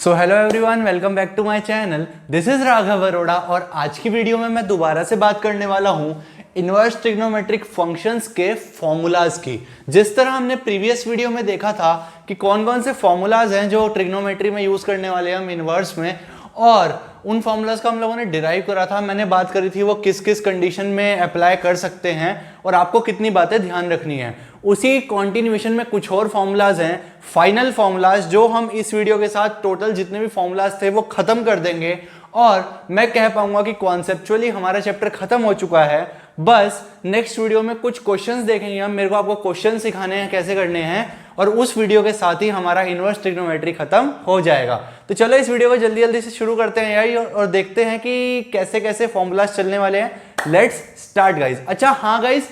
So hello everyone, welcome back to my channel. This is Raghav Arora और आज की video में मैं दोबारा से बात करने वाला हूं इनवर्स ट्रिग्नोमेट्रिक फंक्शंस के फॉर्मूलाज की। जिस तरह हमने प्रीवियस वीडियो में देखा था कि कौन कौन से फॉर्मूलाज हैं जो ट्रिग्नोमेट्री में यूज करने वाले हैं हम इनवर्स में, और उन फॉर्मूलाज का हम लोगों ने डिराइव करा था। मैंने बात करी थी वो किस किस कंडीशन में अप्लाई कर सकते हैं और आपको कितनी बातें ध्यान रखनी है। उसी कॉन्टिन्यूएशन में कुछ और फॉर्मूलाज हैं, फाइनल फॉर्मूलाज, जो हम इस वीडियो के साथ टोटल जितने भी फॉर्मूलाज थे वो खत्म कर देंगे और मैं कह पाऊंगा कि कॉन्सेप्चुअली हमारा चैप्टर खत्म हो चुका है। बस नेक्स्ट वीडियो में कुछ क्वेश्चंस देखेंगे हम, मेरे को आपको क्वेश्चन सिखाने हैं कैसे करने हैं, और उस वीडियो के साथ ही हमारा इनवर्स ट्रिग्नोमेट्री खत्म हो जाएगा। तो चलो इस वीडियो को जल्दी जल्दी से शुरू करते हैं यार, और देखते हैं कि कैसे कैसे फॉर्मूलाज चलने वाले हैं। Let's start guys. अच्छा हाँ गाइज,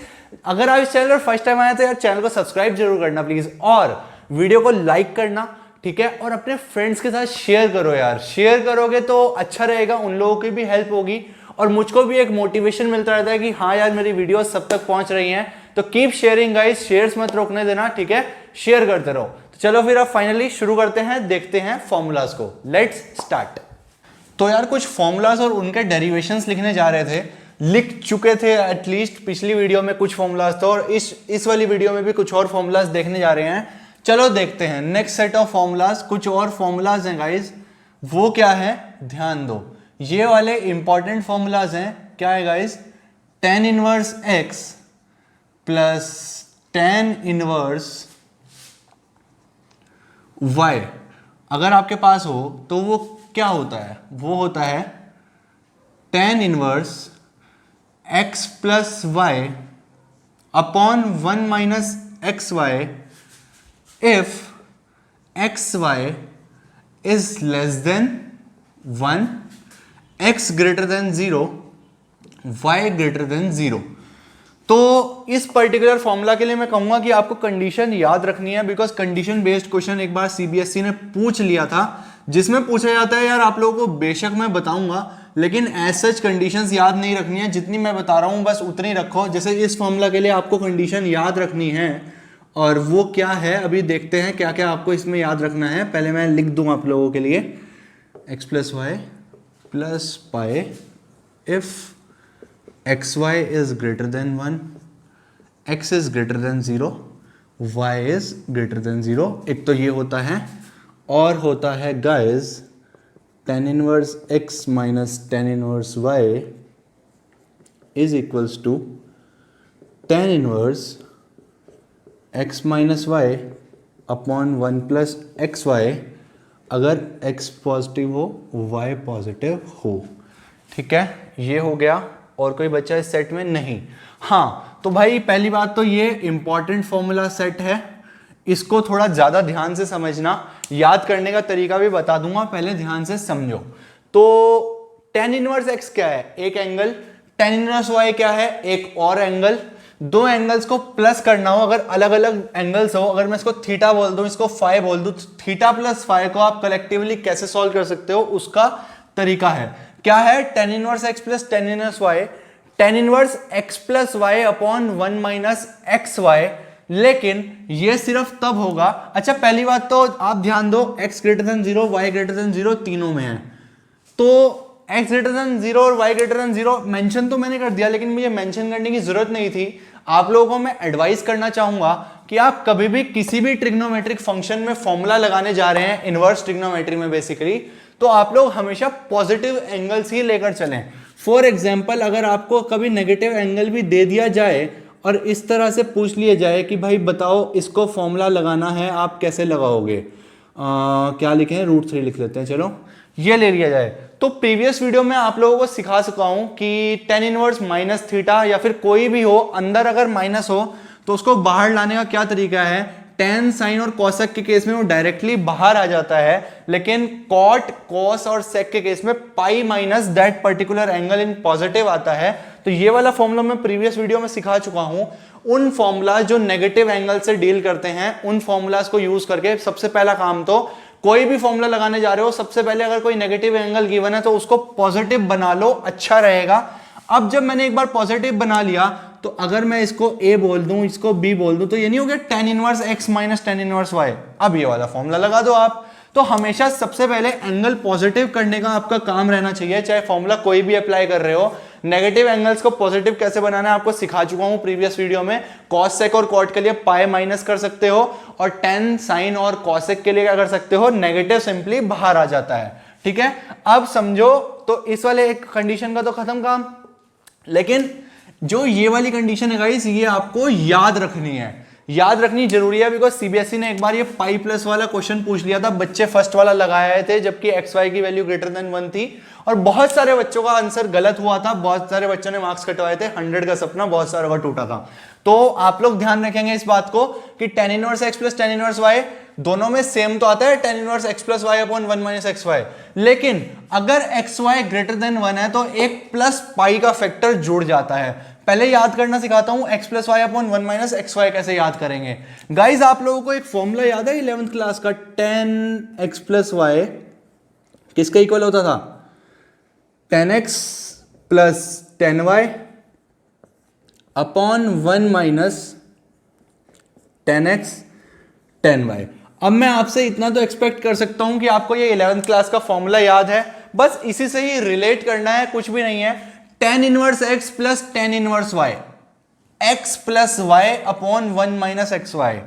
अगर आप इस चैनल पर फर्स्ट टाइम आए तो यार चैनल को सब्सक्राइब जरूर करना प्लीज, और वीडियो को लाइक करना, ठीक है, और अपने फ्रेंड्स के साथ शेयर करो यार। शेयर करोगे तो अच्छा रहेगा, उन लोगों की भी हेल्प होगी और मुझको भी एक मोटिवेशन मिलता रहता है कि हाँ यार मेरी वीडियो सब तक पहुंच रही हैं। तो कीप शेयरिंग गाइस, शेयर्स मत रोकने देना, ठीक है, शेयर करते रहो। तो चलो फिर अब फाइनली शुरू करते हैं, देखते हैं फॉर्मूलाज को। Let's start. तो यार कुछ फॉर्मूलाज और उनके डेरिवेशंस लिखने जा रहे थे, लिख चुके थे एटलीस्ट पिछली वीडियो में कुछ फॉर्मूलाज, तो और इस वाली वीडियो में भी कुछ और फॉर्मूलाज देखने जा रहे हैं। चलो देखते हैं नेक्स्ट सेट ऑफ फॉर्मूलाज। कुछ और फॉर्मूलाज हैं गाइज, वो क्या है ध्यान दो, ये वाले इंपॉर्टेंट फॉर्मूलाज हैं। क्या है guys? tan inverse x plus tan inverse y अगर आपके पास हो तो वो क्या होता है? वो होता है tan inverse x plus y upon 1 minus x y if xy is less than 1, x greater than 0, y greater than 0। तो इस पर्टिकुलर फॉर्मूला के लिए मैं कहूंगा कि आपको कंडीशन याद रखनी है, बिकॉज कंडीशन बेस्ड क्वेश्चन एक बार सीबीएसई ने पूछ लिया था, जिसमें पूछा जाता है यार आप लोगों को बेशक मैं बताऊंगा, लेकिन एज सच कंडीशंस याद नहीं रखनी है। जितनी मैं बता रहा हूं बस उतनी रखो। जैसे इस फॉर्मूला के लिए आपको कंडीशन याद रखनी है, और वो क्या है अभी देखते हैं क्या क्या आपको इसमें याद रखना है। पहले मैं लिख दूं आप लोगों के लिए, x plus y plus pi if x y is greater than 1, x is greater than 0, y is greater than 0। एक तो ये होता है, और होता है guys tan inverse x minus tan inverse y is equals to tan inverse x minus y upon 1 plus x y, अगर x positive हो y पॉजिटिव हो। ठीक है, ये हो गया। और कोई बच्चा इस सेट में नहीं? हाँ, तो भाई पहली बात तो ये इंपॉर्टेंट फॉर्मूला सेट है, इसको थोड़ा ज्यादा ध्यान से समझना। याद करने का तरीका भी बता दूंगा, पहले ध्यान से समझो। तो tan इनवर्स x क्या है? एक एंगल। tan इनवर्स y क्या है? एक और एंगल। दो एंगल्स को प्लस करना हो, अगर अलग अलग एंगल्स हो, अगर मैं इसको थीटा बोल दूं, इसको फाई बोल दूं, तो थीटा प्लस फाई को आप कलेक्टिवली कैसे सॉल्व कर सकते हो उसका तरीका है। क्या है? tan inverse x plus tan inverse y, tan inverse x plus y upon 1 minus x y. लेकिन ये सिर्फ तब होगा, अच्छा पहली बात तो आप ध्यान दो, x greater than 0, y greater than 0 तीनों में है। तो x ग्रेटर देन 0 और y ग्रेटर देन 0 मेंशन तो मैंने कर दिया, लेकिन मुझे मेंशन करने की जरूरत नहीं थी। आप लोगों को मैं एडवाइस करना चाहूंगा कि आप कभी भी किसी भी ट्रिग्नोमेट्रिक फंक्शन में फॉर्मूला लगाने जा रहे हैं, इनवर्स ट्रिग्नोमेट्री में बेसिकली, तो आप लोग हमेशा पॉजिटिव एंगल्स ही लेकर चलें। फॉर एग्जाम्पल, अगर आपको कभी नेगेटिव एंगल भी दे दिया जाए और इस तरह से पूछ लिया जाए कि भाई बताओ इसको फॉर्मूला लगाना है, आप कैसे लगाओगे? क्या लिखें? √3 लिख लेते हैं, चलो ये ले लिया जाए। तो प्रीवियस वीडियो में आप लोगों को सिखा चुका हूं कि tan इनवर्स माइनस थीटा या फिर कोई भी हो, अंदर अगर माइनस हो तो उसको बाहर लाने का क्या तरीका है। tan साइन और कॉसेक के केस में वो डायरेक्टली बाहर आ जाता है, लेकिन कॉट, कॉस और सेक के केस में pi minus that particular angle in positive आता है। तो ये वाला फॉर्मूला मैं प्रीवियस वीडियो में सिखा चुका हूं। उन फॉर्मूला जो नेगेटिव एंगल से डील करते हैं, उन फॉर्मूलाज को यूज करके सबसे पहला काम, तो कोई भी फॉर्मूला लगाने जा रहे हो, सबसे पहले अगर कोई नेगेटिव एंगल गिवन है तो उसको पॉजिटिव बना लो, अच्छा रहेगा। अब जब मैंने एक बार पॉजिटिव बना लिया, तो अगर मैं इसको a बोल दूं, इसको b बोल दूं, तो ये नहीं हो गया tan inverse x minus tan inverse y। अब ये वाला फॉर्मूला लगा दो आप। तो हमेशा सबसे पहले एंगल पॉजिटिव करने का आपका काम रहना चाहिए, चाहे फॉर्मूला कोई भी अप्लाई कर रहे हो। नेगेटिव एंगल्स को पॉजिटिव कैसे बनाना है आपको सिखा चुका हूं प्रीवियस वीडियो में। कॉस सेक और कॉट के लिए पाई माइनस कर सकते हो, और टेन साइन और कॉसेक के लिए क्या कर सकते हो, नेगेटिव सिंपली बाहर आ जाता है। ठीक है, अब समझो, तो इस वाले एक कंडीशन का तो खत्म काम, लेकिन जो ये वाली कंडीशन है गाइस, ये आपको याद रखनी है, याद रखनी जरूरी है, बिकॉज सीबीएसई ने एक बार ये पाई प्लस वाला क्वेश्चन पूछ लिया था, बच्चे फर्स्ट वाला लगाए थे जबकि एक्स वाई की वैल्यू ग्रेटर देन 1 थी, और बहुत सारे बच्चों का आंसर गलत हुआ था, बहुत सारे बच्चों ने मार्क्स कटवाए थे, 100 का सपना बहुत सारों का टूटा था। तो आप लोग ध्यान रखेंगे इस बात को कि tan inverse x plus tan inverse y दोनों में सेम तो आता है tan inverse x plus y upon 1 minus x y, लेकिन अगर एक्स वाई ग्रेटर देन 1 है तो एक प्लस पाई का फैक्टर जुड़ जाता है। पहले याद करना सिखाता हूं, x plus y upon 1 minus x y कैसे याद करेंगे। गाइज आप लोगों को एक फॉर्मूला याद है 11th क्लास का, tan x प्लस वाई किसका इक्वल होता था, tan x plus tan y upon 1 minus tan x tan y। अब मैं आपसे इतना तो एक्सपेक्ट कर सकता हूं कि आपको ये 11th क्लास का फॉर्मूला याद है, बस इसी से ही रिलेट करना है, कुछ भी नहीं है। tan inverse x plus tan inverse y, x plus y upon 1 minus x y,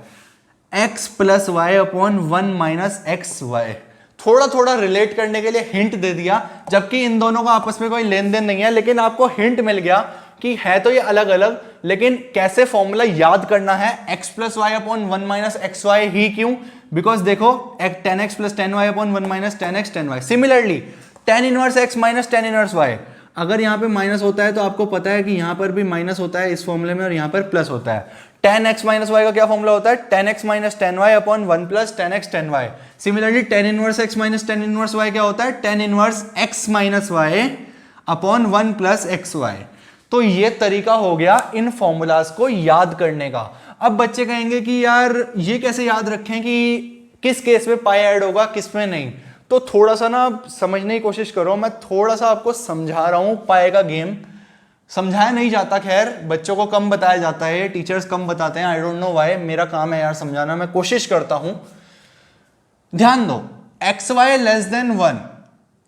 x plus y upon 1 minus x y. थोड़ा थोड़ा रिलेट करने के लिए हिंट दे दिया, जबकि इन दोनों का आपस में कोई लेन देन नहीं है, लेकिन आपको हिंट मिल गया कि है तो ये अलग अलग, लेकिन कैसे फॉर्मूला याद करना है। x plus y upon 1 minus x y ही क्यों, बिकॉज देखो tan x plus tan y upon 1 minus tan x tan y। Similarly tan inverse x minus tan inverse y, अगर यहाँ पे माइनस होता है तो आपको पता है कि यहाँ पर भी माइनस होता है इस फॉर्मूले में, और यहाँ पर प्लस होता है। tan x माइनस y का क्या फॉर्मूला होता है, tan x minus tan y upon 1 plus tan x tan y। Similarly tan inverse x minus tan inverse y क्या होता है, tan inverse x minus y upon 1 plus x y. तो ये तरीका हो गया इन फॉर्मूलाज को याद करने का। अब बच्चे कहेंगे कि यार ये कैसे याद रखें कि किस केस में पाई ऐड होगा किस में नहीं, तो थोड़ा सा ना समझने की कोशिश करो, मैं थोड़ा सा आपको समझा रहा हूं। पाई का गेम समझाया नहीं जाता, खैर बच्चों को कम बताया जाता है, टीचर्स कम बताते हैं, आई डोंट नो व्हाई, मेरा काम है यार समझाना, मैं कोशिश करता हूं। ध्यान दो, एक्स वाई लेस देन 1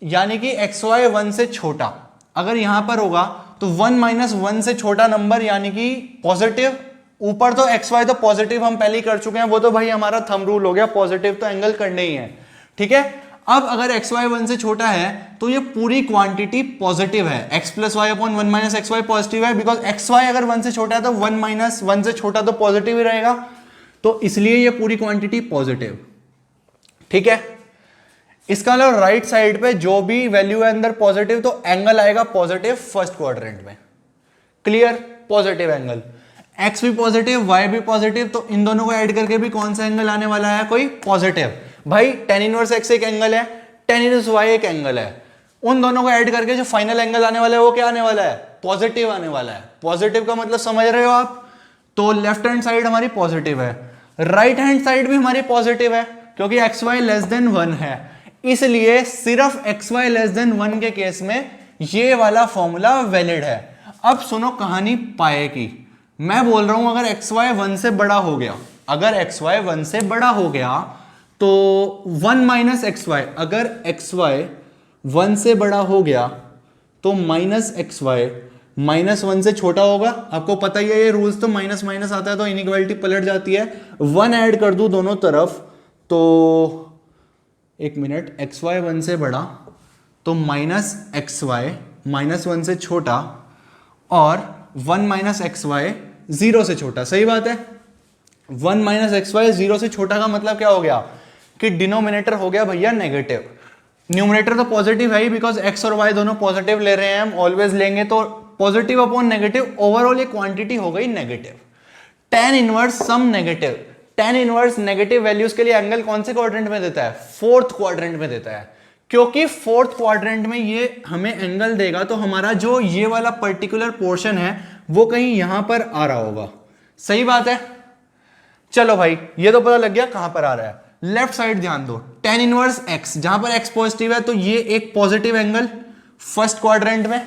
यानी कि एक्स वाई 1 से छोटा, अगर यहां पर होगा तो 1 माइनस 1 से छोटा नंबर यानी कि पॉजिटिव। ऊपर तो एक्स वाई तो पॉजिटिव हम पहले ही कर चुके हैं, वो तो भाई हमारा थंब रूल हो गया, पॉजिटिव तो एंगल करने ही है। ठीक है, अब अगर एक्स वाई 1 से छोटा है तो ये पूरी क्वांटिटी पॉजिटिव है, x plus y upon 1 minus x y positive है, बिकॉज एक्स वाई अगर 1 से छोटा है तो 1 माइनस 1 से छोटा तो पॉजिटिव ही रहेगा, तो इसलिए ये पूरी क्वांटिटी पॉजिटिव। ठीक है, इसका मतलब राइट साइड पे जो भी वैल्यू है अंदर पॉजिटिव, तो एंगल आएगा पॉजिटिव फर्स्ट क्वाड्रेंट में। क्लियर, पॉजिटिव एंगल, x भी पॉजिटिव y भी पॉजिटिव, तो इन दोनों को ऐड करके भी कौन सा एंगल आने वाला है, कोई पॉजिटिव। भाई tan इनवर्स x एक एंगल है, tan इनवर्स y एक एंगल है, उन दोनों को ऐड करके जो फाइनल एंगल आने वाला है वो क्या आने वाला है, पॉजिटिव आने वाला है। पॉजिटिव का मतलब समझ रहे हो आप, तो लेफ्ट हैंड साइड हमारी पॉजिटिव है, राइट हैंड साइड भी हमारी पॉजिटिव है, क्योंकि एक्स वाई लेस देन 1 है, इसलिए सिर्फ एक्स वाई लेस देन 1 के केस में ये वाला फॉर्मूला वैलिड है। अब सुनो कहानी पाए की, मैं बोल रहा हूं अगर एक्स वाई 1 से बड़ा हो गया, अगर एक्स वाई 1 से बड़ा हो गया तो 1 माइनस एक्स वाई, अगर एक्स वाई 1 से बड़ा हो गया तो माइनस एक्स वाई माइनस 1 से छोटा होगा। आपको पता ही है ये रूल्स, तो माइनस माइनस आता है तो इनइक्वालिटी पलट जाती है। 1 ऐड कर दूं दोनों तरफ तो एक मिनट, एक्स वाई 1 से बड़ा तो माइनस एक्स वाई माइनस 1 से छोटा, और 1 माइनस एक्स वाई 0 से छोटा। सही बात है, 1 माइनस एक्स वाई 0 से छोटा का मतलब क्या हो गया कि डिनोमिनेटर हो गया भैया नेगेटिव, न्यूमरेटर तो पॉजिटिव है ही, बिकॉज एक्स और वाई दोनों पॉजिटिव ले रहे हैं, हम ऑलवेज लेंगे, तो पॉजिटिव अपॉन नेगेटिव, ओवरऑल ये क्वांटिटी हो गई negative. tan inverse some negative, tan inverse negative values के लिए एंगल कौन से क्वाड्रेंट में देता है, फोर्थ क्वाड्रेंट में देता है, क्योंकि फोर्थ क्वाड्रेंट में ये हमें एंगल देगा, तो हमारा जो ये वाला पर्टिकुलर पोर्शन है वो कहीं यहां पर आ रहा होगा। सही बात है, चलो भाई ये तो पता लग गया कहां पर आ रहा है। लेफ्ट साइड ध्यान दो, tan इनवर्स x, जहां पर x पॉजिटिव है तो ये एक पॉजिटिव एंगल फर्स्ट क्वाड्रेंट में।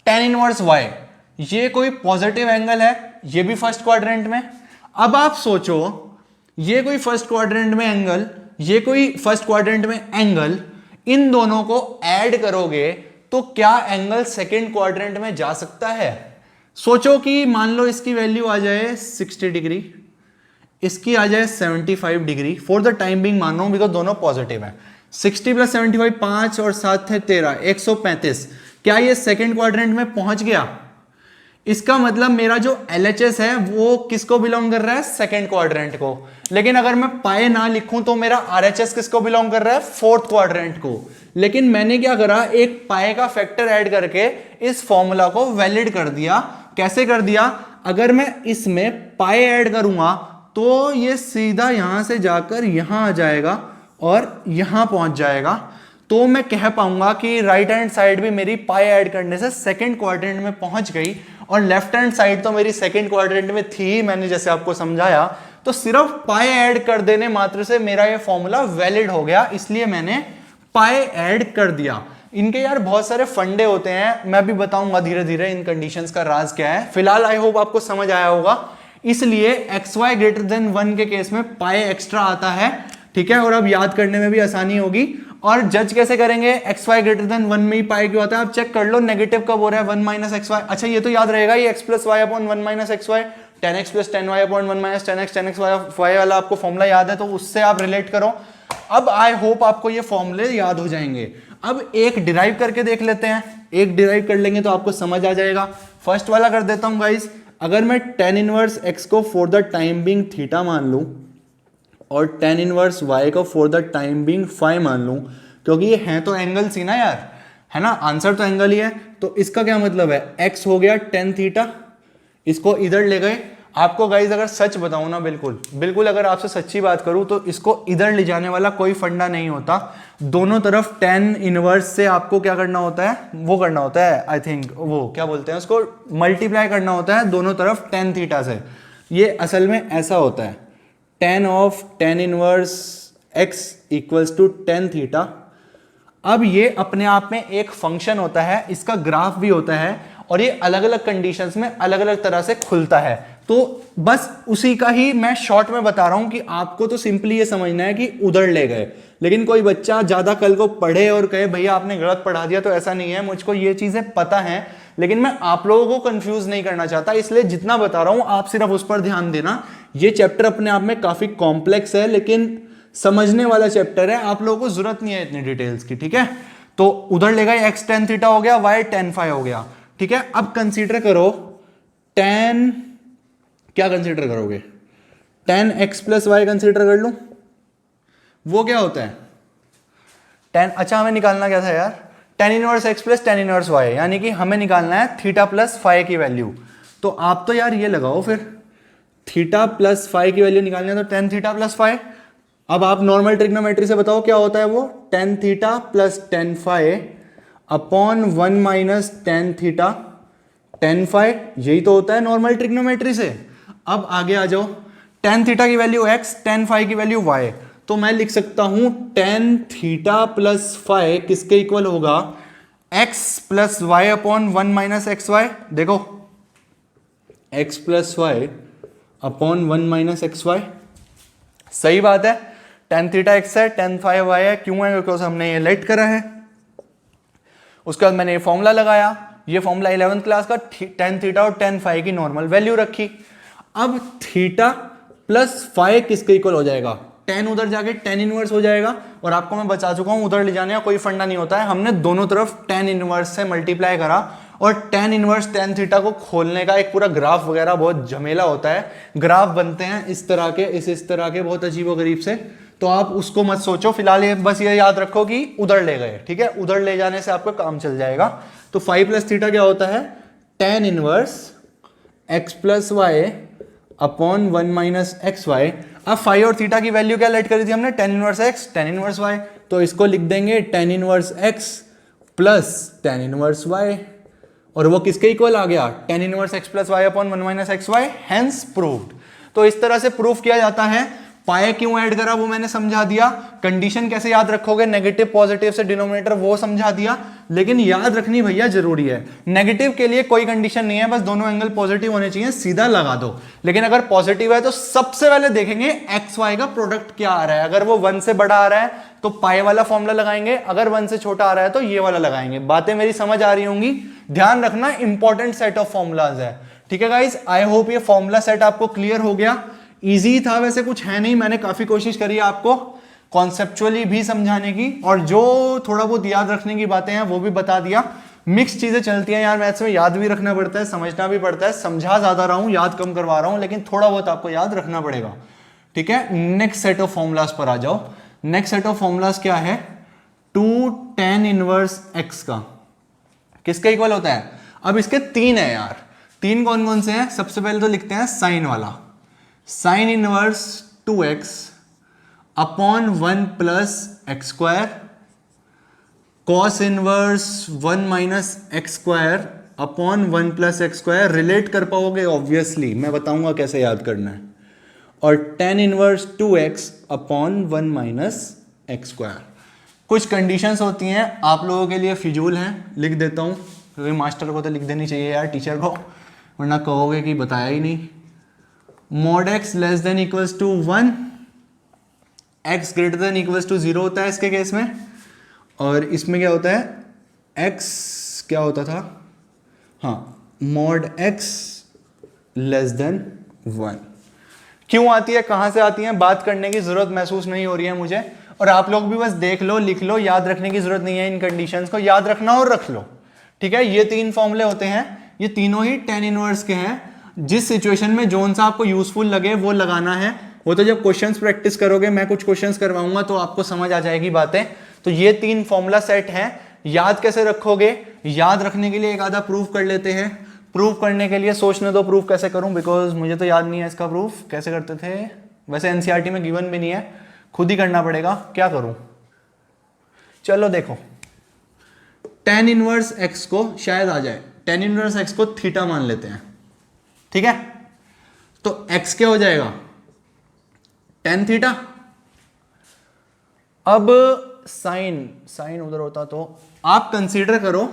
tan इनवर्स y, ये कोई पॉजिटिव एंगल है, ये भी फर्स्ट क्वाड्रेंट में। अब आप सोचो ये कोई फर्स्ट क्वाड्रेंट में एंगल ये कोई फर्स्ट क्वाड्रेंट में एंगल, इन दोनों को ऐड करोगे तो क्या एंगल सेकंड क्वाड्रेंट में जा सकता है? सोचो कि मान लो इसकी वैल्यू आ जाए 60 डिग्री, इसकी आ जाए 75 degree, for the time Bing मान रहा हूं बिकॉज दोनों पॉजिटिव है। 60 प्लस 75 5 और 7 है 13, 135। क्या ये सेकंड क्वाड्रेंट में पहुंच गया? इसका मतलब मेरा जो LHS है वो किसको बिलोंग कर रहा है? सेकंड क्वाड्रेंट को। लेकिन अगर मैं पाए ना लिखूं तो मेरा RHS किसको बिलोंग कर रहा है? फोर्थ क्वाड्रेंट को। लेकिन मैंने क्या करा, एक पाए का फैक्टर ऐड करके इस फॉर्मूला को वैलिड कर दिया। कैसे कर दिया? अगर मैं इसमें पाए ऐड करूंगा तो ये सीधा यहां से जाकर यहां आ जाएगा और यहां पहुंच जाएगा, तो मैं कह पाऊंगा कि राइट हैंड साइड भी मेरी पाई ऐड करने से सेकंड क्वाड्रेंट में पहुंच गई, और लेफ्ट हैंड साइड तो मेरी सेकंड क्वाड्रेंट में थी, मैंने जैसे आपको समझाया। तो सिर्फ पाई ऐड कर देने मात्र से मेरा ये फॉर्मूला वैलिड हो गया, इसलिए मैंने पाई ऐड कर दिया। इनके यार बहुत सारे फंडे होते हैं, मैं भी बताऊंगा धीरे धीरे इन कंडीशंस का राज क्या है। फिलहाल आई होप आपको समझ आया होगा। इसलिए XY ग्रेटर देन 1 के केस में पाई एक्स्ट्रा आता है, ठीक है, और अब याद करने में भी आसानी होगी। और जज कैसे करेंगे? XY ग्रेटर देन 1 में ही पाई क्यों आता है? आप चेक कर लो नेगेटिव कब हो रहा है, 1 माइनस XY। अच्छा ये तो याद रहेगा, ये x plus y upon 1 minus XY, 10x plus 10y upon 1 minus 10x 10x y वाला आपको फॉर्मूला याद है, तो उससे आप रिलेट करो। अब आई होप आपको ये फॉर्मूले याद हो जाएंगे। अब एक डिराइव करके देख लेते हैं, एक डिराइव कर लेंगे तो आपको समझ आ जाएगा। फर्स्ट वाला कर देता हूं गाइस। अगर मैं tan इनवर्स x को for the time being theta मान लूं और tan इनवर्स y को for the time being phi मान लूं, क्योंकि ये हैं तो एंगल सी ना यार, है ना, आंसर तो एंगल ही है। तो इसका क्या मतलब है? x हो गया tan थीटा, इसको इधर ले गए। आपको गाइज अगर सच बताऊं ना, बिल्कुल बिल्कुल अगर आपसे सच्ची बात करूं तो इसको इधर ले जाने वाला कोई फंडा नहीं होता। दोनों तरफ tan इनवर्स से आपको क्या करना होता है? वो करना होता है, आई थिंक वो क्या बोलते हैं उसको, मल्टीप्लाई करना होता है दोनों तरफ tan थीटा से। ये असल में ऐसा होता है, tan of tan inverse x equals to tan theta. अब ये अपने आप में एक फंक्शन होता है, इसका ग्राफ भी होता है, और ये अलग अलग कंडीशंस में अलग अलग तरह से खुलता है। तो बस उसी का ही मैं शॉर्ट में बता रहा हूं कि आपको तो सिंपली ये समझना है कि उधर ले गए। लेकिन कोई बच्चा ज्यादा कल को पढ़े और कहे भैया आपने गलत पढ़ा दिया, तो ऐसा नहीं है, मुझको ये चीजें पता है, लेकिन मैं आप लोगों को कंफ्यूज नहीं करना चाहता, इसलिए जितना बता रहा हूं आप सिर्फ उस पर ध्यान देना। ये चैप्टर अपने आप में काफी कॉम्प्लेक्स है, लेकिन समझने वाला चैप्टर है, आप लोगों को जरूरत नहीं है इतनी डिटेल्स की, ठीक है। तो उधर ले गए, x tan थीटा हो गया, y tan फाई हो गया, ठीक है। अब कंसीडर करो tan, क्या कंसीडर करोगे? tan x plus y consider कर लूं, वो क्या होता है? tan, अच्छा हमें निकालना क्या था यार? tan inverse x plus tan inverse y, यानी कि हमें निकालना है थीटा प्लस फाई की वैल्यू। तो आप तो यार ये लगाओ फिर, थीटा प्लस फाई की वैल्यू निकालनी है तो tan थीटा प्लस फाई। अब आप नॉर्मल ट्रिग्नोमेट्री से बताओ क्या होता है वो? tan theta plus tan phi upon 1 minus tan theta tan phi, यही तो होता है नॉर्मल ट्रिग्नोमेट्री से। अब आगे आ जाओ, tan थीटा की वैल्यू x, tan फाई की वैल्यू y, तो मैं लिख सकता हूं tan थीटा प्लस फाई किसके इक्वल होगा? x plus y upon 1 minus x y. देखो x plus y upon 1 minus x y, सही बात है। tan थीटा x है, tan फाई y है, क्यों है? बिकॉज हमने ये लेट करा है। उसके बाद मैंने ये फॉर्मूला लगाया, ये फॉर्मूला 11th क्लास का, tan थीटा और tan फाई की नॉर्मल वैल्यू रखी। अब थीटा प्लस फाई किसके इक्वल हो जाएगा? tan उधर जाके tan इनवर्स हो जाएगा, और आपको मैं बता चुका हूं उधर ले जाने का कोई फंडा नहीं होता है। हमने दोनों तरफ tan इनवर्स से मल्टीप्लाई करा, और tan इनवर्स tan थीटा को खोलने का एक पूरा ग्राफ वगैरह बहुत झमेला होता है। ग्राफ बनते हैं इस तरह के, इस तरह के, बहुत अजीबोगरीब से, तो आप उसको मत सोचो। फिलहाल ये बस ये याद रखो कि उधर ले गए, ठीक है, उधर ले जाने से आपका काम चल जाएगा। तो फाई प्लस थीटा क्या होता है? tan inverse x plus y upon 1 minus x y. अब फाई और थीटा की वैल्यू क्या लेट करी थी हमने? tan inverse x tan inverse y, तो इसको लिख देंगे tan inverse x plus tan inverse y, और वो किसके इक्वल आ गया? tan inverse x plus y upon 1 minus x y, hence proved. तो इस तरह से प्रूफ किया जाता है पाए क्यों ऐड करा वो मैंने समझा दिया, कंडीशन कैसे याद रखोगे नेगेटिव पॉजिटिव से डिनोमिनेटर वो समझा दिया, लेकिन याद रखनी भैया जरूरी है, नेगेटिव के लिए कोई कंडीशन नहीं है, बस दोनों एंगल पॉजिटिव होने चाहिए, सीधा लगा दो। लेकिन अगर पॉजिटिव है तो सबसे पहले देखेंगे एक्स वाई का प्रोडक्ट क्या आ रहा है, अगर वो 1 से बड़ा आ रहा है तो पाई वाला फॉर्मूला लगाएंगे, अगर 1 से छोटा आ रहा है तो ये वाला लगाएंगे। बातें मेरी समझ आ रही होंगी, ध्यान रखना इंपॉर्टेंट सेट ऑफ फॉर्मूलाज है, ठीक है गाइस। आई होप ये फॉर्मूला सेट आपको क्लियर हो गया। इजी था, वैसे कुछ है नहीं, मैंने काफी कोशिश करी आपको कॉन्सेप्चुअली भी समझाने की, और जो थोड़ा बहुत याद रखने की बातें हैं वो भी बता दिया। मिक्स चीजें चलती हैं यार मैथ्स में, याद भी रखना पड़ता है, समझना भी पड़ता है, समझा ज्यादा रहा हूं, याद कम करवा रहा हूं, लेकिन थोड़ा बहुत आपको याद रखना पड़ेगा, ठीक है। नेक्स्ट सेट ऑफ फॉर्मूलाज पर आ जाओ। नेक्स्ट सेट ऑफ फॉर्मूलाज क्या है, 2 tan इनवर्स x का किसका इक्वल होता है। अब इसके 3 है यार, 3 कौन कौन से हैं, सबसे पहले तो लिखते हैं साइन वाला, sign inverse 2x upon 1 plus x square, cos inverse 1 minus x square upon 1 plus x square. Relate कर पाओगे ऑब्वियसली, मैं बताऊंगा कैसे याद करना है। और tan inverse 2x upon 1 minus x square. कुछ कंडीशंस होती हैं आप लोगों के लिए फिजूल हैं, लिख देता हूं क्योंकि मास्टर को तो लिख देनी चाहिए यार, टीचर को, वरना कहोगे कि बताया ही नहीं। Mod x less than equals to 1, x greater than equals to 0 होता है इसके केस में, और इसमें क्या होता है x क्या होता था, हाँ मॉड x लेस देन 1। क्यों आती है, कहां से आती है, बात करने की जरूरत महसूस नहीं हो रही है मुझे, और आप लोग भी बस देख लो, लिख लो, याद रखने की जरूरत नहीं है, इन कंडीशंस को याद रखना और रख लो, ठीक है। ये 3 फॉर्मूले होते हैं, ये तीनों ही tan इनवर्स के हैं। जिस सिचुएशन में जोन सा आपको यूजफुल लगे वो लगाना है, वो तो जब क्वेश्चंस प्रैक्टिस करोगे, मैं कुछ क्वेश्चंस करवाऊंगा तो आपको समझ आ जाएगी बातें। तो ये 3 फॉर्मूला सेट हैं, याद कैसे रखोगे, याद रखने के लिए एक आधा प्रूफ कर लेते हैं। प्रूफ करने के लिए सोचने दो प्रूफ कैसे करूं, बिकॉज मुझे तो याद नहीं है इसका प्रूफ कैसे करते थे, वैसे एनसीईआरटी में गिवन भी नहीं है, खुद ही करना पड़ेगा, क्या करूं। चलो देखो, tan इनवर्स x को शायद आ जाए, tan इनवर्स x को थीटा मान लेते हैं, ठीक है। तो x क्या हो जाएगा, tan थीटा। अब साइन उधर होता तो आप कंसीडर करो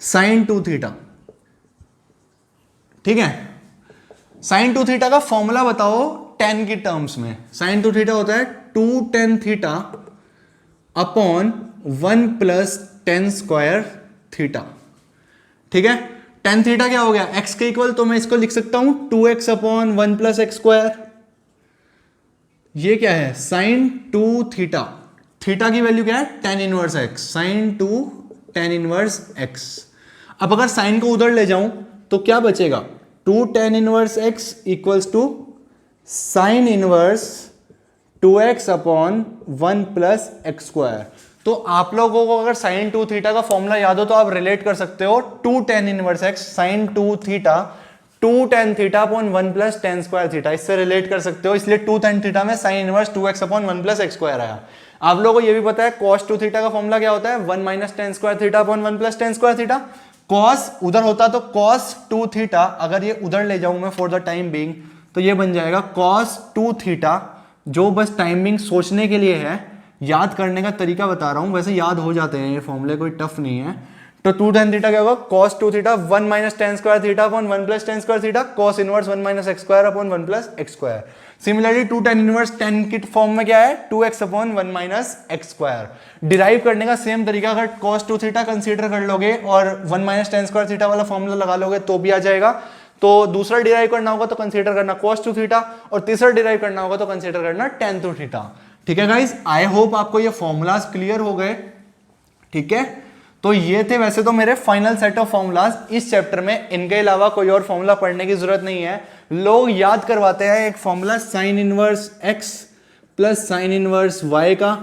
sin 2 थीटा, ठीक है। sin 2 थीटा का फॉर्मूला बताओ tan की टर्म्स में। sin 2 थीटा होता है 2 tan theta upon 1 plus tan square theta, ठीक है। tan थीटा क्या हो गया, x के इक्वल, तो मैं इसको लिख सकता हूं 2x upon 1 plus x square. ये क्या है, sin 2 थीटा, थीटा की वैल्यू क्या है, tan inverse x, sin 2 tan inverse x। अब अगर साइन को उधर ले जाऊं तो क्या बचेगा, 2 tan inverse x equals to sine inverse 2x upon 1 plus x square. तो आप लोगों को अगर sin 2 थीटा का फॉर्मूला याद हो तो आप रिलेट कर सकते हो 2 tan inverse x sin 2 theta 2 tan theta upon 1 plus tan square theta, इससे रिलेट कर सकते हो। इसलिए 2 tan थीटा में sin inverse 2x upon 1 plus x square आया। आप लोगों को यह भी पता है cos 2 थीटा का फॉर्मूला क्या होता है, 1 minus tan square theta upon 1 plus tan square theta. cos उधर होता तो cos 2 थीटा, अगर ये उधर ले जाऊं मैं फॉर द टाइम बीइंग तो ये बन जाएगा cos 2 थीटा, जो बस टाइमिंग सोचने के लिए है, याद करने का तरीका बता रहा हूं, वैसे याद हो जाते हैं ये फॉर्मूले, कोई टफ नहीं है। तो 2 tan थीटा क्या होगा, cos 2 theta 1 minus tan square theta upon 1 plus tan square theta, cos inverse 1 minus x square upon 1 plus x square. Similarly 2 tan inverse tan की फॉर्म में क्या है, 2x upon 1 minus x square. Derive करने का same तरीका, अगर cos 2 theta consider कर लोगे और 1 माइनस tan स्क्वायर थीटा वाला फॉर्मूला लगा लोगे तो भी आ जाएगा। तो दूसरा डिराइव करना होगा तो कंसीडर करना cos 2 थीटा, और तीसरा डिराइव करना होगा तो कंसीडर करना tan 2 थीटा। ठीक है गाइस, आई होप आपको ये फॉर्मूलाज क्लियर हो गए, ठीक है। तो ये थे वैसे तो मेरे फाइनल सेट ऑफ फॉर्मूलाज इस चैप्टर में, इनके अलावा कोई और फॉर्मूला पढ़ने की जरूरत नहीं है। लोग याद करवाते हैं एक formula sine inverse x plus sine inverse y का,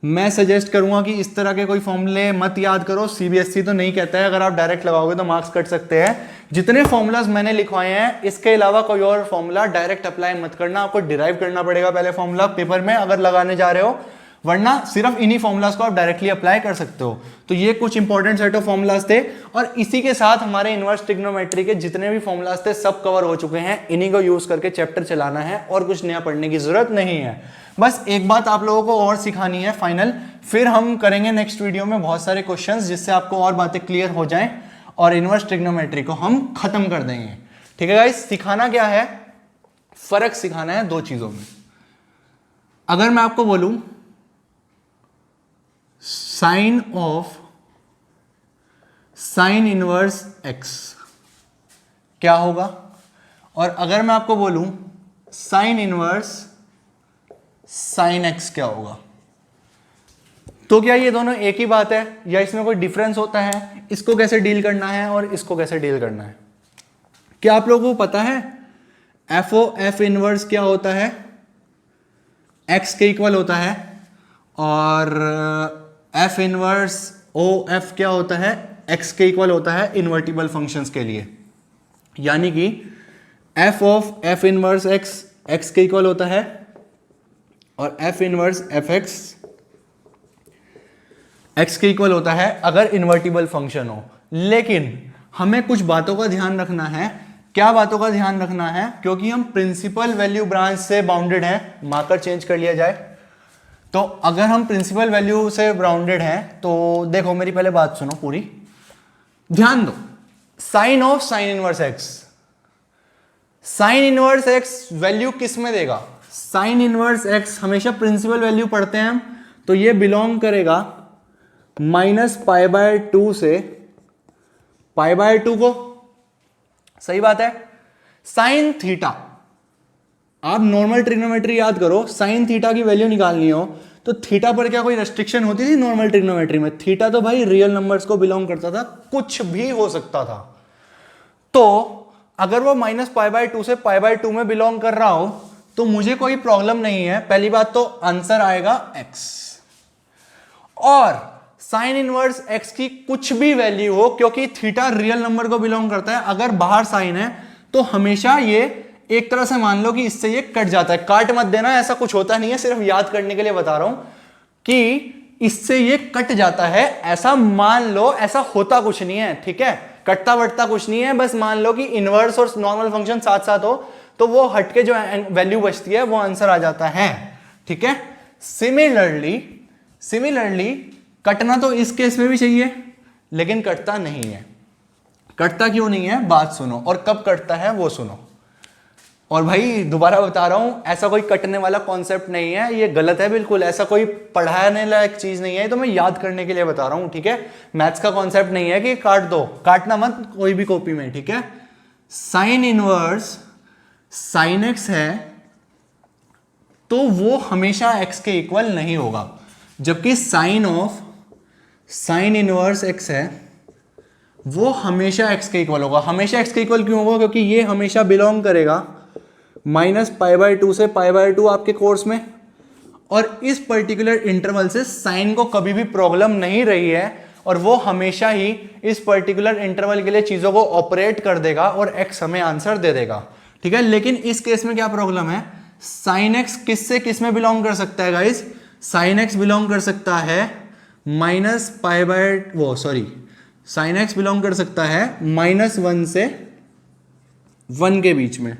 मैं सजेस्ट करूंगा कि इस तरह के कोई फॉर्मूले मत याद करो, सीबीएसई तो नहीं कहता है अगर आप डायरेक्ट लगाओगे तो मार्क्स कट सकते हैं। जितने फॉर्मूलाज मैंने लिखवाए हैं इसके अलावा कोई और फॉर्मूला डायरेक्ट अप्लाई मत करना, आपको डिराइव करना पड़ेगा पहले फॉर्मूला पेपर में अगर लगाने जा रहे हो। वरना सिर्फ इन्हीं फॉर्मूलाज को आप डायरेक्टली अप्लाई कर सकते हो। तो ये कुछ इंपॉर्टेंट सेट ऑफ फॉर्मूलाज थे और इसी के साथ हमारे इनवर्स ट्रिग्नोमेट्री के जितने भी फॉर्मूलाज थे सब कवर हो चुके हैं। इन्हीं को यूज करके चैप्टर चलाना है और कुछ नया पढ़ने की जरूरत नहीं है। बस एक बात आप लोगों को और सिखानी है फाइनल, फिर हम करेंगे नेक्स्ट वीडियो में बहुत सारे क्वेश्चंस जिससे आपको और बातें क्लियर हो जाएं और इनवर्स ट्रिग्नोमेट्री को हम खत्म कर देंगे। ठीक है गाइस, सिखाना क्या है, फर्क सिखाना है दो चीजों में। अगर मैं आपको बोलूं sine of sine inverse x क्या होगा, और अगर मैं आपको बोलूं साइन इनवर्स साइन एक्स क्या होगा, तो क्या ये दोनों एक ही बात है या इसमें कोई डिफरेंस होता है? इसको कैसे डील करना है और इसको कैसे डील करना है? क्या आप लोगों को पता है एफ इनवर्स क्या होता है? एक्स के इक्वल होता है। और एफ इनवर्स ओ एफ क्या होता है? एक्स के इक्वल होता है इन्वर्टिबल फंक्शंस के लिए। यानी कि F of F inverse x x के इक्वल होता है और एफ इनवर्स एफ एक्स के इक्वल होता है अगर इन्वर्टिबल फंक्शन हो। लेकिन हमें कुछ बातों का ध्यान रखना है। क्या बातों का ध्यान रखना है? क्योंकि हम प्रिंसिपल वैल्यू ब्रांच से बाउंडेड हैं, मार्कर चेंज कर लिया जाए तो अगर हम प्रिंसिपल वैल्यू से बाउंडेड हैं तो देखो मेरी पहले बात सुनो पूरी, ध्यान दो। Sine of sine inverse x, sine inverse x value किस में देगा? साइन इनवर्स एक्स हमेशा प्रिंसिपल वैल्यू पढ़ते हैं हम, तो ये बिलोंग करेगा -π/2 से π/2 को। सही बात है। साइन थीटा, आप नॉर्मल ट्रिग्नोमेट्री याद करो, साइन थीटा की वैल्यू निकालनी हो तो थीटा पर क्या कोई रेस्ट्रिक्शन होती थी नॉर्मल ट्रिग्नोमेट्री में? थीटा तो भाई रियल नंबर्स को बिलोंग करता था, कुछ भी हो सकता था। तो अगर वो -π/2 से π/2 में बिलोंग कर रहा हो तो मुझे कोई प्रॉब्लम नहीं है। पहली बात तो आंसर आएगा x। और साइन इनवर्स x की कुछ भी वैल्यू हो, क्योंकि थीटा रियल नंबर को बिलोंग करता है, अगर बाहर साइन है तो हमेशा ये एक तरह से मान लो कि इससे ये कट जाता है। काट मत देना, ऐसा कुछ होता नहीं है, सिर्फ याद करने के लिए बता रहा हूं कि इससे ये कट जाता है, ऐसा मान लो। ऐसा होता कुछ नहीं है, ठीक है, कटता वटता कुछ नहीं है। बस मान लो कि इनवर्स और नॉर्मल फंक्शन साथ साथ हो तो वो हटके जो वैल्यू बचती है वो आंसर आ जाता है। ठीक है। सिमिलरली कटना तो इस केस में भी चाहिए लेकिन कटता नहीं है। कटता क्यों नहीं है? बात सुनो, और कब कटता है वो सुनो। और भाई दोबारा बता रहा हूं, ऐसा कोई कटने वाला कॉन्सेप्ट नहीं है, ये गलत है बिल्कुल। ऐसा कोई पढ़ाने लायक चीज नहीं है, तो मैं याद करने के लिए बता रहा हूं। ठीक है, मैथ्स का कॉन्सेप्ट नहीं है कि काट दो, काटना मत कोई भी कॉपी में। ठीक है, साइन इनवर्स साइन एक्स है तो वो हमेशा एक्स के इक्वल नहीं होगा, जबकि sine of sine inverse x है वो हमेशा एक्स के इक्वल होगा। हमेशा एक्स के इक्वल क्यों होगा? क्योंकि ये हमेशा बिलोंग करेगा -π/2 से π/2 आपके कोर्स में, और इस पर्टिकुलर इंटरवल से साइन को कभी भी प्रॉब्लम नहीं रही है और वो हमेशा ही इस पर्टिकुलर इंटरवल के लिए चीजों को ऑपरेट कर देगा और एक्स हमें आंसर दे देगा। ठीक है, लेकिन इस केस में क्या प्रॉब्लम है? साइन एक्स किस से किस में बिलोंग कर सकता है गाइस? साइन एक्स बिलोंग कर सकता है साइन एक्स बिलोंग कर सकता है -1 से 1 के बीच में।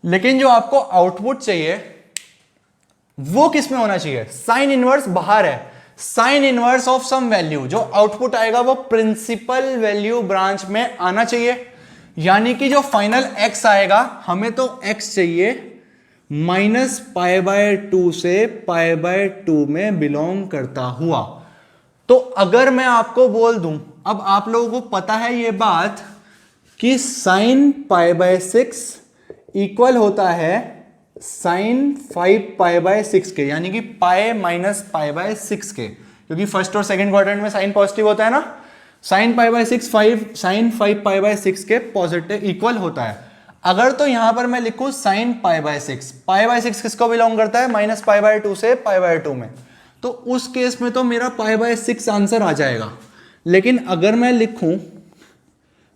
लेकिन जो आपको आउटपुट चाहिए वो किस में होना चाहिए? साइन इनवर्स बाहर है, sine inverse of some value, जो आउटपुट आएगा वो प्रिंसिपल वैल्यू ब्रांच में आना चाहिए। यानी कि जो फाइनल x आएगा, हमें तो x चाहिए -π/2 से π/2 में बिलोंग करता हुआ। तो अगर मैं आपको बोल दूं, अब आप लोगों को पता है ये बात कि sin π/6 इक्वल होता है sin 5π/6 के, यानी कि पाई -π/6 के, क्योंकि फर्स्ट और सेकंड क्वाड्रेंट में साइन पॉजिटिव होता है ना। sin π/6 sin 5π/6 के पॉजिटिव इक्वल होता है। अगर तो यहां पर मैं लिखूं sin π/6, π/6 किसको बिलोंग करता है? -π/2 से π/2 में, तो उस केस में तो मेरा π/6 आंसर आ जाएगा। लेकिन अगर मैं लिखूं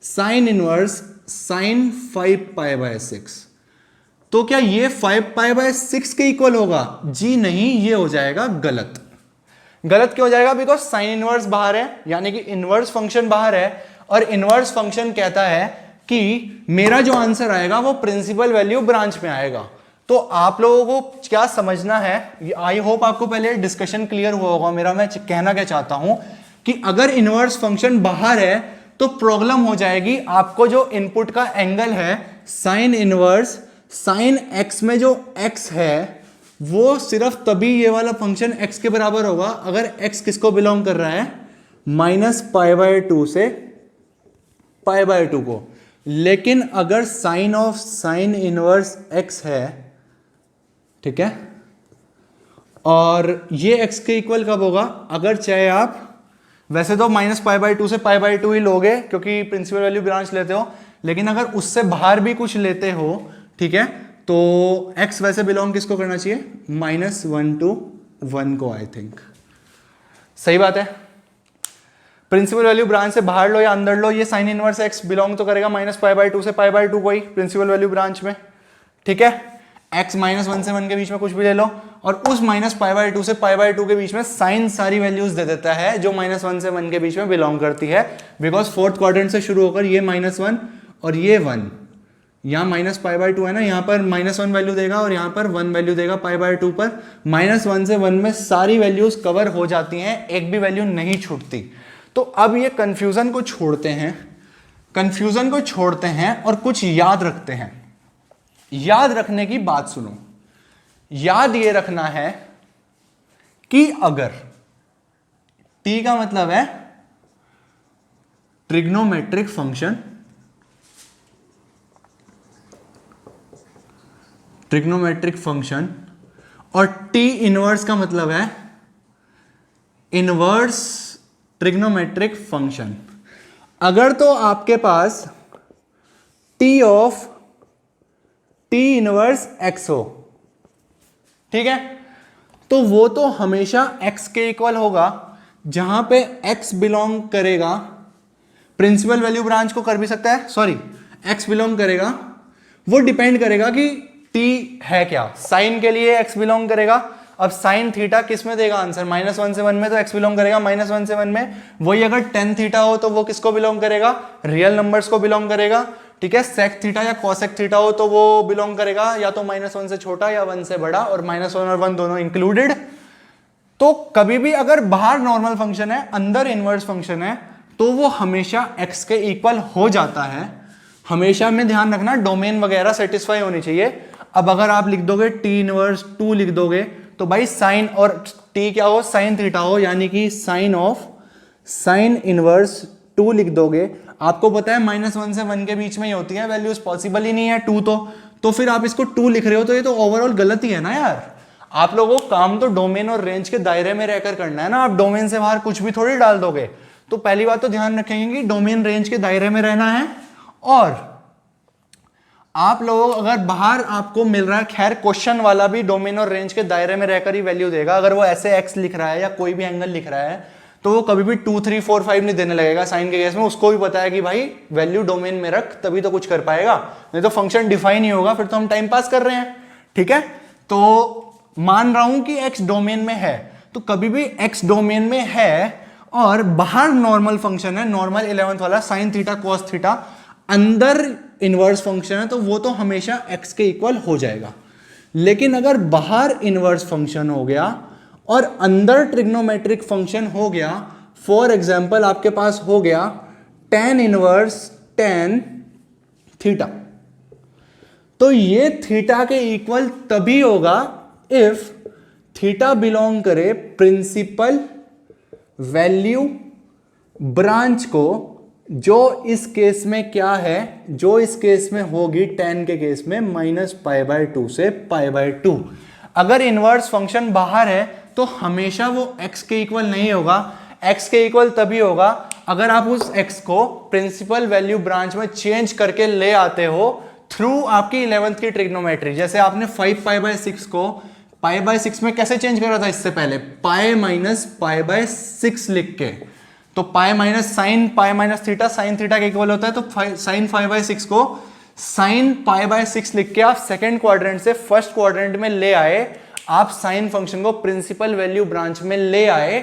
साइन इनवर्स sin 5π/6, तो क्या ये 5π/6 के इक्वल होगा? जी नहीं, ये हो जाएगा गलत। गलत क्यों हो जाएगा? बिकॉज साइन इनवर्स बाहर है, यानी कि इनवर्स फंक्शन बाहर है, और इनवर्स फंक्शन कहता है कि मेरा जो आंसर आएगा वो प्रिंसिपल वैल्यू ब्रांच में आएगा। तो आप लोगों को क्या समझना है, आई होप आपको पहले डिस्कशन क्लियर हुआ होगा मेरा। मैं कहना क्या चाहता हूं कि अगर इनवर्स फंक्शन बाहर है तो प्रॉब्लम हो जाएगी। आपको जो इनपुट का एंगल है साइन इनवर्स, साइन एक्स में जो एक्स है वो सिर्फ तभी ये वाला फंक्शन एक्स के बराबर होगा अगर एक्स किसको बिलोंग कर रहा है? -π/2 से π/2 को। लेकिन अगर sine of sine inverse x है, ठीक है, और ये एक्स के इक्वल कब होगा? अगर चाहे आप वैसे तो -π/2 से π/2 ही लोगे क्योंकि प्रिंसिपल वैल्यू ब्रांच लेते हो, लेकिन अगर उससे बाहर भी कुछ लेते हो, ठीक है, तो x वैसे बिलोंग किसको करना चाहिए? -1 to 1 को, आई थिंक। सही बात है। प्रिंसिपल वैल्यू ब्रांच से बाहर लो या अंदर लो, ये साइन इनवर्स x बिलोंग तो करेगा -π/2 से π/2 को ही प्रिंसिपल वैल्यू ब्रांच में, ठीक है। x -1 से 1 के बीच में कुछ भी ले लो, और उस -π/2 से π/2 के बीच में साइन सारी वैल्यूज दे देता है जो -1 से 1 के बीच में बिलोंग करती है, बिकॉज फोर्थ क्वाड्रेंट से शुरू होकर ये -1 और ये 1, यहाँ -π/2 है ना, यहाँ पर -1 वैल्यू देगा और यहाँ पर 1 वैल्यू देगा π/2 पर। -1 से 1 में सारी वैल्यूज कवर हो जाती हैं, एक भी वैल्यू नहीं छूटती। तो अब ये कंफ्यूजन को छोड़ते हैं, कंफ्यूजन को छोड़ते हैं और कुछ याद रखते हैं। याद रखने की बात सुनो। याद ये रखना है कि अगर t का मतलब है ट्रिग्नोमेट्रिक फंक्शन, ट्रिग्नोमेट्रिक फंक्शन, और t इनवर्स का मतलब है इनवर्स ट्रिग्नोमेट्रिक फंक्शन। अगर तो आपके पास t of t inverse x हो, ठीक है, तो वो तो हमेशा x के इक्वल होगा, जहां पे x बिलोंग करेगा प्रिंसिपल वैल्यू ब्रांच को कर भी सकता है, सॉरी x बिलोंग करेगा, वो डिपेंड करेगा कि t है क्या। साइन के लिए x बिलोंग करेगा, अब साइन थीटा किस में देगा आंसर? -1 से 1 में, तो x बिलोंग करेगा -1 से 1 में। वही अगर टेन थीटा हो तो वो किसको बिलोंग करेगा? रियल नंबर्स को बिलोंग करेगा, ठीक है। सेक थीटा या कॉसेक थीटा हो तो वो बिलोंग करेगा या तो -1 से छोटा या 1 से बड़ा, और -1 और 1 दोनों इंक्लूडेड। तो कभी भी अगर बाहर नॉर्मल फंक्शन है, अंदर इनवर्स फंक्शन है, तो वो हमेशा x के इक्वल हो जाता है। हमेशा में ध्यान रखना डोमेन वगैरह सेटिस्फाई होनी चाहिए। अब अगर आप लिख दोगे t इनवर्स 2 लिख दोगे तो भाई साइन और t क्या हो? साइन थीटा हो, यानी कि साइन ऑफ साइन इनवर्स 2 लिख दोगे। आपको पता है -1 से 1 के बीच में ही होती है वैल्यूज, पॉसिबल ही नहीं है 2 तो फिर आप इसको 2 लिख रहे हो तो ये तो ओवरऑल गलत ही है ना यार। आप लोगों को काम तो डोमेन और रेंज के दायरे में रहकर करना है ना, आप डोमेन से बाहर कुछ भी थोड़ी डाल दोगे। तो पहली बात तो ध्यान रखेंगे कि डोमेन रेंज के दायरे में रहना है, और आप लोग अगर बाहर आपको मिल रहा है, खैर क्वेश्चन वाला भी डोमेन और रेंज के दायरे में रहकर ही वैल्यू देगा। अगर वो ऐसे x लिख रहा है या कोई भी एंगल लिख रहा है तो वो कभी भी 2 3 4 5 नहीं देने लगेगा साइन के केस में। उसको भी पता है कि भाई वैल्यू डोमेन में रख, तभी तो कुछ कर पाएगा, नहीं तो फंक्शन डिफाइन नहीं होगा, फिर तो हम टाइम पास कर रहे हैं, ठीक है। तो मान रहा हूं कि x डोमेन में है, तो कभी भी x डोमेन में है और बाहर नॉर्मल फंक्शन है, नॉर्मल 11th वाला साइन थीटा कॉस थीटा, अंदर इनवर्स फंक्शन है, तो वो तो हमेशा x के इक्वल हो जाएगा। लेकिन अगर बाहर इनवर्स फंक्शन हो गया और अंदर ट्रिग्नोमेट्रिक फंक्शन हो गया, फॉर एग्जाम्पल आपके पास हो गया tan इनवर्स tan थीटा, तो ये थीटा के इक्वल तभी होगा इफ थीटा बिलोंग करे प्रिंसिपल वैल्यू ब्रांच को, जो इस केस में क्या है, जो इस केस में होगी tan के केस में -π/2 से π/2। अगर इनवर्स फंक्शन बाहर है तो हमेशा वो x के इक्वल नहीं होगा। x के इक्वल तभी होगा अगर आप उस x को प्रिंसिपल वैल्यू ब्रांच में चेंज करके ले आते हो थ्रू आपकी 11th की ट्रिग्नोमेट्री। जैसे आपने 5π/6 को π/6 में कैसे चेंज करा था इससे पहले? π-π/6 लिख के, तो pi minus sine pi minus theta sine theta के इक्वल होता है, तो साइन 5/6 को साइन पाई बाय 6 लिख के आप सेकेंड क्वाड्रेंट से फर्स्ट क्वाड्रेंट में ले आए, आप साइन फंक्शन को प्रिंसिपल वैल्यू ब्रांच में ले आए,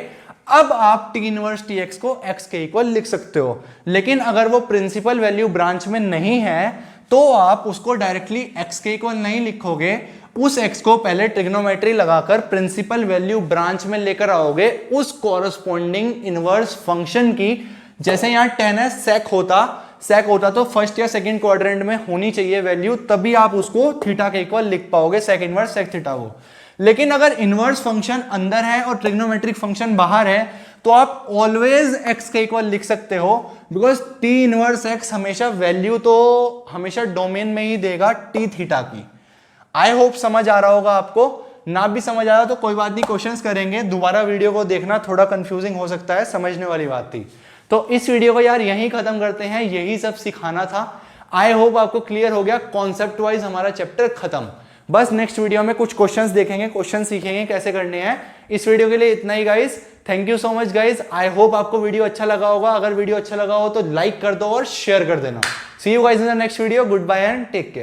अब आप टी इनवर्स टी एक्स को एक्स के इक्वल लिख सकते हो। लेकिन अगर वो प्रिंसिपल वैल्यू ब्रांच में नहीं है तो आप उसको डायरेक्टली एक्स के इक्वल नहीं लिखोगे, उस एक्स को पहले ट्रिग्नोमेट्री लगाकर प्रिंसिपल वैल्यू ब्रांच में लेकर आओगे उस कॉरस्पॉन्डिंग इनवर्स फंक्शन की। जैसे यहां tan है सेक होता तो फर्स्ट या सेकंड क्वाड्रेंट में होनी चाहिए वैल्यू, तभी आप उसको थीटा के इक्वल लिख पाओगे, सेक इनवर्स सेक थीटा को। लेकिन अगर इनवर्स फंक्शन अंदर है और ट्रिग्नोमेट्रिक फंक्शन बाहर है तो आप ऑलवेज एक्स के इक्वल लिख सकते हो, बिकॉज टी इनवर्स एक्स हमेशा वैल्यू तो हमेशा डोमेन में ही देगा टी थीटा की। आई होप समझ आ रहा होगा आपको। ना भी समझ आ रहा तो कोई बात नहीं, क्वेश्चंस करेंगे, दोबारा वीडियो को देखना, थोड़ा कंफ्यूजिंग हो सकता है, समझने वाली बात थी। तो इस वीडियो को यार यहीं खत्म करते हैं, यही सब सिखाना था। आई होप आपको क्लियर हो गया, कॉन्सेप्ट वाइज हमारा चैप्टर खत्म। बस नेक्स्ट वीडियो में कुछ क्वेश्चंस देखेंगे, क्वेश्चन सीखेंगे कैसे करने हैं। इस वीडियो के लिए इतना ही guys, thank you so much guys. I hope आपको वीडियो अच्छा लगा होगा, अगर वीडियो अच्छा लगा हो तो लाइक कर दो और शेयर कर देना। See you guys in the next video, goodbye and take care.